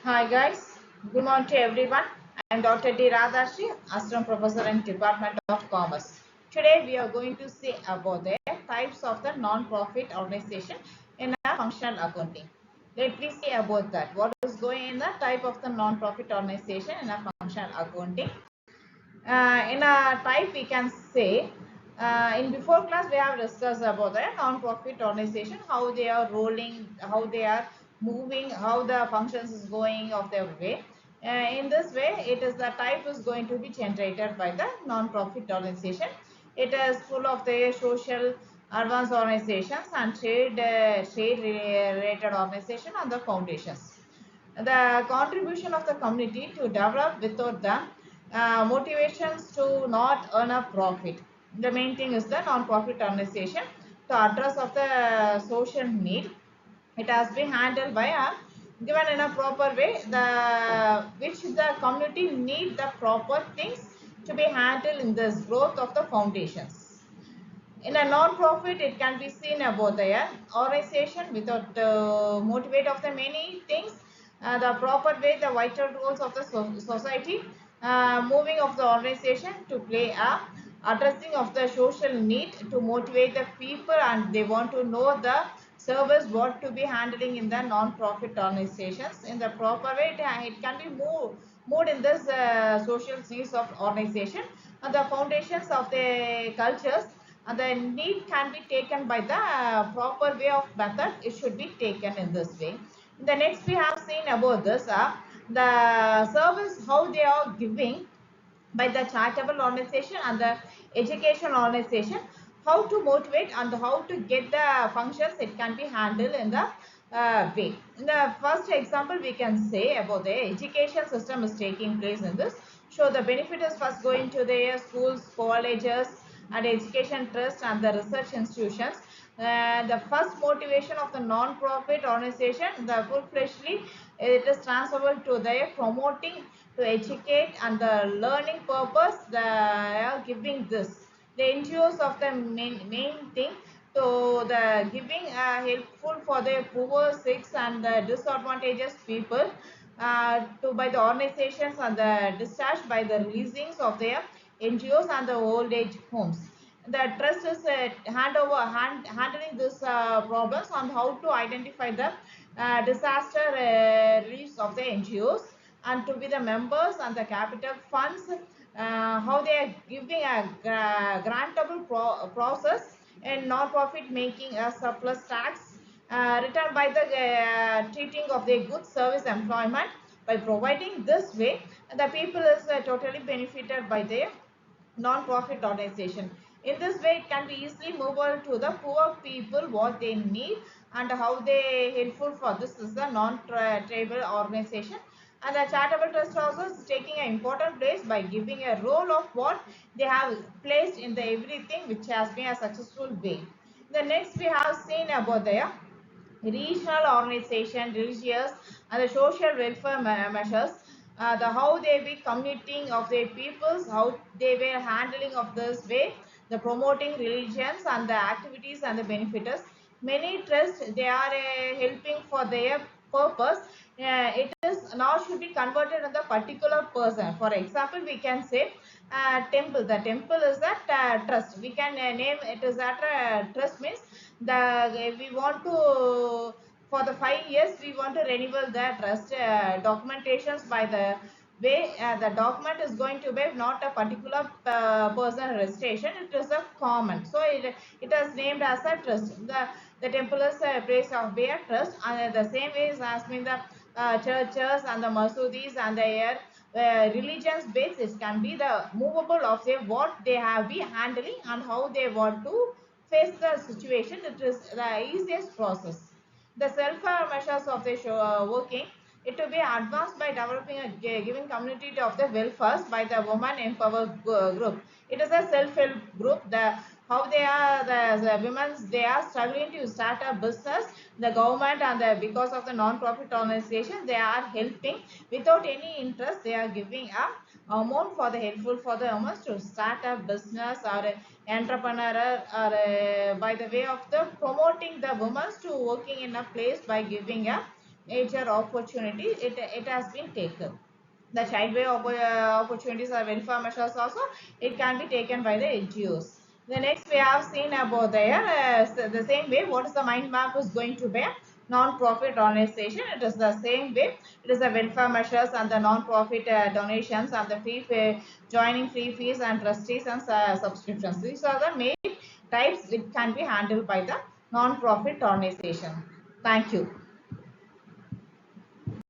Hi guys, good morning to everyone. I am Dr. D. Radhashi, Assistant Professor in Department of Commerce. Today we are going to see about the types of the non-profit organization in a functional accounting. Let me see about that. What is going in the type of the non-profit organization in a functional accounting? In a type we can say in before class we have discussed about the non-profit organization, how they are rolling, how they are moving, how the functions is going of their way. In this way it is the type is going to be generated by the non-profit organization. It is full of the social advanced organizations and trade related organization and the foundations. The contribution of the community to develop without the motivations to not earn a profit. The main thing is the non-profit organization to address of the social need. It has been handled by a given in a proper way, the which the community need the proper things to be handled in this growth of the foundations. In a non-profit, it can be seen about the organization without motivate of the many things, the proper way, the vital roles of the society, moving of the organization to play a addressing of the social need to motivate the people, and they want to know the service what to be handling in the non-profit organizations in the proper way. It can be moved in this social needs of organization and the foundations of the cultures, and the need can be taken by the proper way of method. It should be taken in this way. The next we have seen about this the service how they are giving by the charitable organization and the education organization, how to motivate and how to get the functions. It can be handled in the way. In the first example we can say about the education system is taking place in this. So the benefit is first going to the schools, colleges and education trust and the research institutions. The first motivation of the non-profit organization, the full-fledgedly it is transferable to the promoting to educate and the learning purpose. They are giving this. The NGOs of the main thing to the giving helpful for the poor, sick and the disadvantaged people to by the organizations and the discharged by the releasings of their NGOs and the old age homes. The trust is handling this problems on how to identify the disaster reliefs of the NGOs and to be the members and the capital funds, how they are giving a grantable process and non-profit making a surplus tax returned by the treating of the good service employment. By providing this way, the people is totally benefited by their non-profit organization. In this way, it can be easily movable to the poor people what they need and how they helpful for this is the non-tribal organization. And the charitable trust also is taking an important place by giving a role of what they have placed in the everything which has been a successful way. The next we have seen about the regional organization, religious and the social welfare measures, the how they be communicating of their peoples, how they were handling of this way, the promoting religions and the activities and the benefits. Many trusts they are helping for their purpose. It is now should be converted in the particular person. For example, we can say temple. The temple is that trust. We can name it as that trust means the we want to for the 5 years we want to renewal the trust documentations by the way the document is going to be not a particular person registration. It is a common, so it is named as a trust. The temple is a place of their trust, and the same way as been the churches and the masudis and their religions basis can be the movable of their what they have been handling and how they want to face the situation. It is the easiest process. The self measures of the working, it to be advanced by developing a given community of the welfare by the woman empower group. It is a self-help group. The how they are the women they are struggling to start a business. The government and the because of the non-profit organization they are helping without any interest. They are giving a amount for the helpful for the women to start a business or a entrepreneur or by the way of the promoting the women to working in a place by giving a major opportunity it has been taken. The opportunities or welfare measures also, it can be taken by the NGOs. The next we have seen about there, the same way, what is the mind map is going to be non-profit organization. It is the same way. It is the welfare measures and the non-profit donations and the joining free fees and trustees and subscriptions. These are the main types which can be handled by the non-profit organization. Thank you.